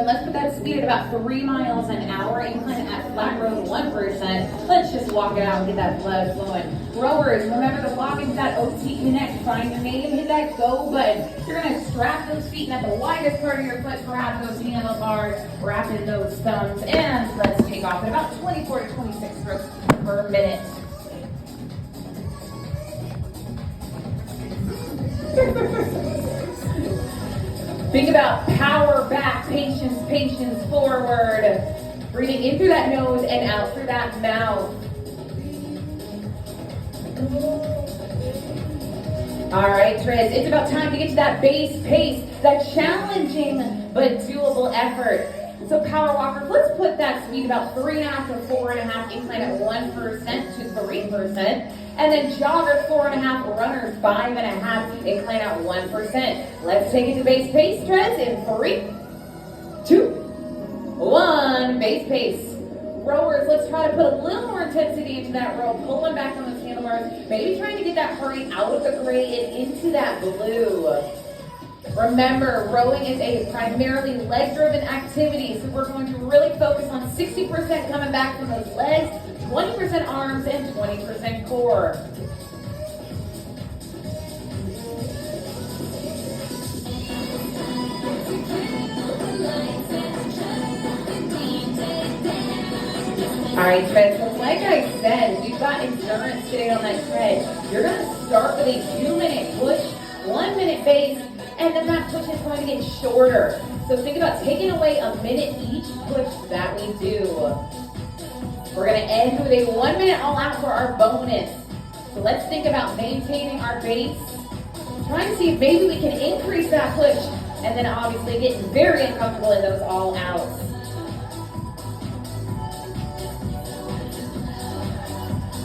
moving. Let's put that speed at about 3 miles an hour. Incline at flat road 1%. Let's just walk it out and get that blood flowing. Rowers, remember to walk into that OT Connect. Find your name, hit that go button. You're going to strap those feet at the widest part of your foot. Grab those handlebars, wrap in those thumbs, and let's take off at about 24 to 26 strokes per minute. Think about power back, patience forward. Breathing in through that nose and out through that mouth. All right, Treads, it's about time to get to that base pace, that challenging but doable effort. So power walkers, let's put that speed about 3.5 to 4.5, incline at 1% to 3%. And then joggers, 4.5, runners, 5.5, incline at 1%. Let's take it to base pace, Treads, in 3, 2, 1, base pace. Rowers, let's try to put a little more intensity into that row, pulling back on those handlebars, maybe trying to get that hurry out of the gray and into that blue. Remember, rowing is a primarily leg-driven activity, so we're going to really focus on 60% coming back from those legs, 20% arms, and 20% core. All right, Tread, so like I said, we've got endurance today on that tread. You're going to start with a 2-minute push, 1-minute base, and then that push is going to get shorter. So think about taking away a minute each push that we do. We're going to end with a 1-minute all out for our bonus. So let's think about maintaining our base, trying to see if maybe we can increase that push, and then obviously getting very uncomfortable in those all outs.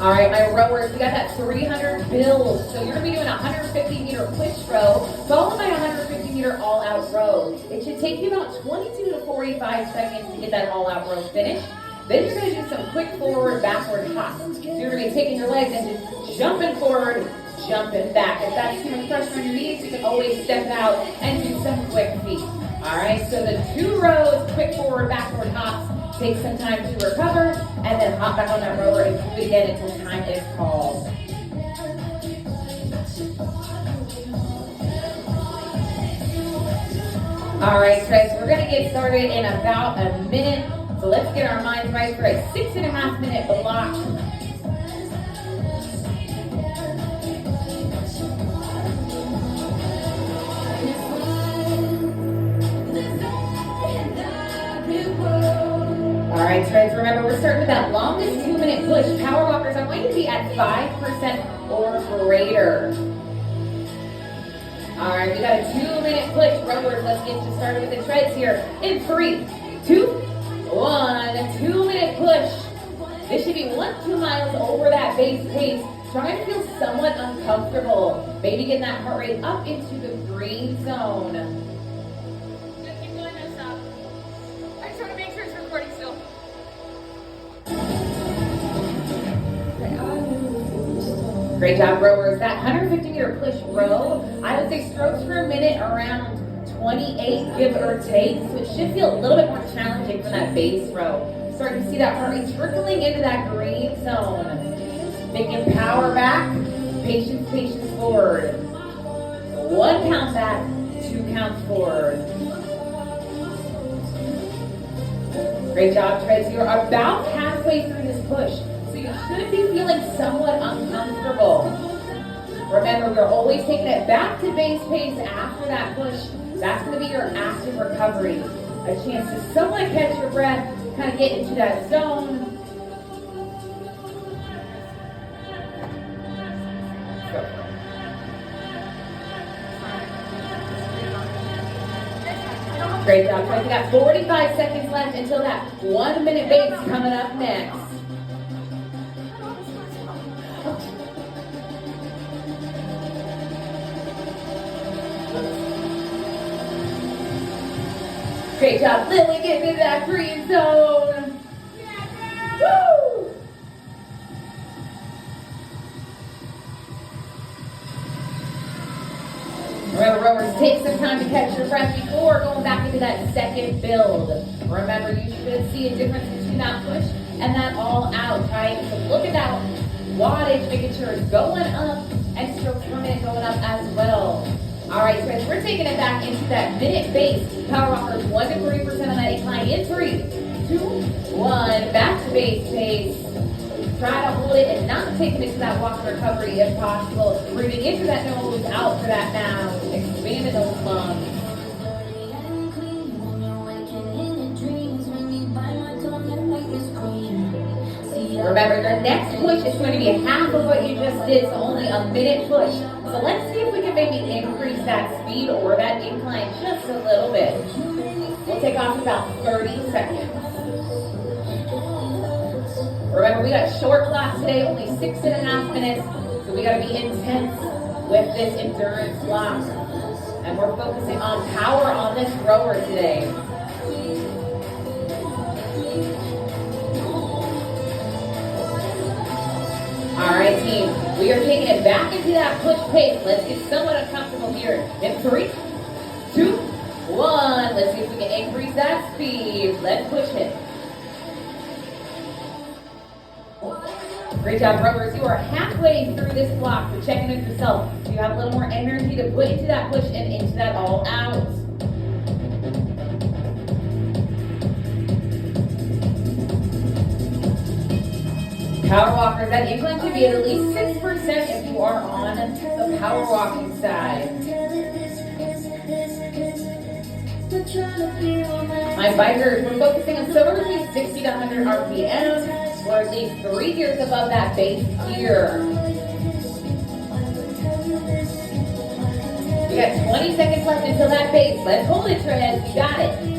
All right, my rowers, we got that 300 build. So you're gonna be doing a 150 meter push row, followed by a 150 meter all out row. It should take you about 22 to 45 seconds to get that all out row finished. Then you're gonna do some quick forward, backward hops. So you're gonna be taking your legs and just jumping forward, jumping back. If that's too much pressure on your knees, you can always step out and do some quick feet. All right, so the 2 rows, quick forward, backward hops. Take some time to recover, and then hop back on that rower and do it again until time is called. All right, Treads, we're gonna get started in about a minute. So let's get our minds right for a 6.5 minute block. All right, Treads, remember we're starting with that longest 2-minute push. Power walkers are going to be at 5% or greater. All right, we got a 2-minute push. Rowers, let's get you started with the treads here. In 3, 2, 1, 2-minute push. This should be 1-2 miles over that base pace. Trying to feel somewhat uncomfortable. Maybe getting that heart rate up into the green zone. Great job, rowers. That 150 meter push row, I would say strokes per minute around 28, give or take. So it should feel a little bit more challenging for that base row. Starting to see that heart rate trickling into that green zone. Thinking power back, patience forward. 1 count back, 2 counts forward. Great job, Treads. You're about halfway through this push. You should be feeling somewhat uncomfortable. Remember, we're always taking it back to base pace after that push. That's going to be your active recovery. A chance to somewhat catch your breath, kind of get into that zone. Great job, Treads. We got 45 seconds left until that 1-minute base coming up next. Great job, Lily, getting into that green zone. Woo! Remember, rowers, take some time to catch your breath before going back into to that second build. Remember, you should see a difference between that push and that all out, right? So look at that wattage, making sure it's going up and strokes per minute going up as well. All right, friends, we're taking it back into that minute base. Power walkers 1 to 3% on that incline in 3, 2, 1. Back to base pace. Try to hold it and not taking it to that walk recovery if possible. Breathing into that nose, out for that mouth. Expanding those lungs. Remember, your next push is going to be half of what you just did, so only a minute push. So let's see if we can maybe increase that speed or that incline just a little bit. We'll take off about 30 seconds. Remember, we got short class today, only 6.5 minutes, so we got to be intense with this endurance block. And we're focusing on power on this rower today. All right, team, we are taking it back into that push pace. Let's get somewhat uncomfortable here. In 3, 2, 1. Let's see if we can increase that speed. Let's push it. Great job, rowers. You are halfway through this block, so checking in yourself. Do you have a little more energy to put into that push and into that all out? Power walkers, that incline should be at least 6% if you are on the power walking side. My bikers, we're focusing on somewhere between 60 to 100 RPM, or at least 3 gears above that base gear. We got 20 seconds left until that base. Let's hold it, treads. You got it.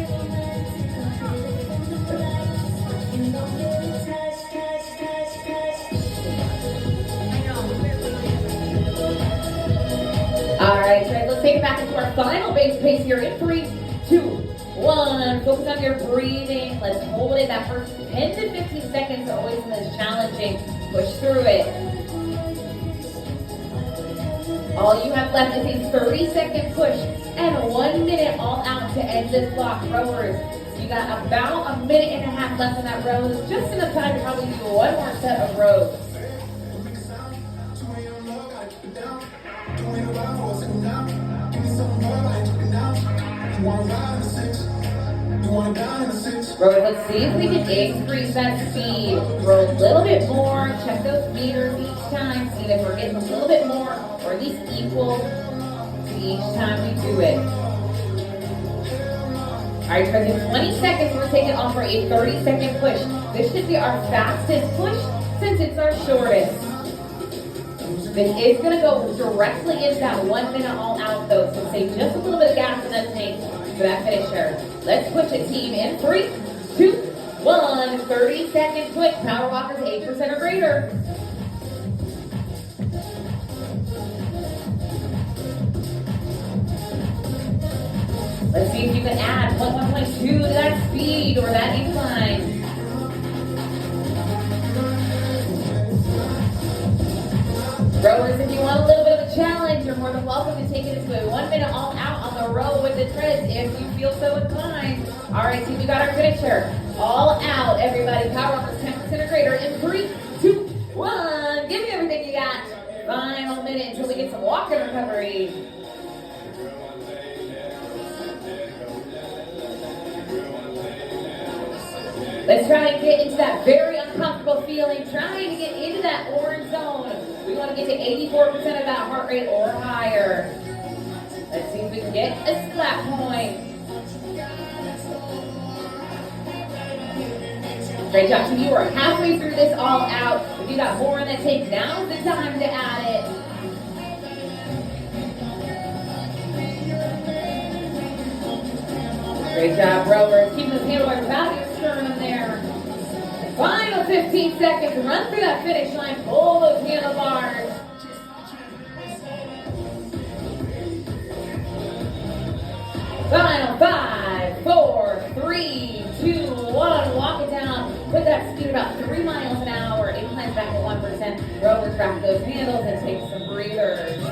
All right, treads, let's take it back into our final base pace here in 3, 2, 1. Focus on your breathing. Let's hold it. That first 10 to 15 seconds are always the most challenging. Push through it. All you have left is a 30-second push and 1 minute all out to end this block, rowers. So you got about a minute and a half left in that row. It's just enough time to probably do one more set of rows. Rowers, let's see if we can increase that speed. Row a little bit more. Check those meters each time. See if we're getting a little bit more or at least equal to each time we do it. All right, for the 20 seconds, we're taking off for a 30-second push. This should be our fastest push since it's our shortest. This is going to go directly into that 1 minute all out though, so save just a little bit of gas in that tank for that finisher. Let's push it, team, in 3, 2, 1. 30-second push. Power walkers 8% or greater. Let's see if you can add 1.2 to that speed or that incline. Rowers, if you want a little bit of a challenge, you're more than welcome to take it into a 1 minute all out on the row with the treads if you feel so inclined. All right, team, we got our finisher. All out, everybody. Power walkers 10% or greater in 3, 2, 1. Give me everything you got. Final minute until we get some walking recovery. Let's try and get into that very uncomfortable feeling, trying to get into that orange zone. We want to get to 84% of that heart rate or higher. Let's see if we can get a splat point. Great job, team. You are halfway through this all out. If you got more in the tank, now's the time to add it. Great job, rowers. Keep those handlebars about your sternum there. Final 15 seconds. Run through that finish line. Pull those handlebars. Final 5, 4, 3, 2, 1. Walk it down. Put that speed about 3 miles an hour. Inclines back at 1%. Rowers back those handles and take some breathers.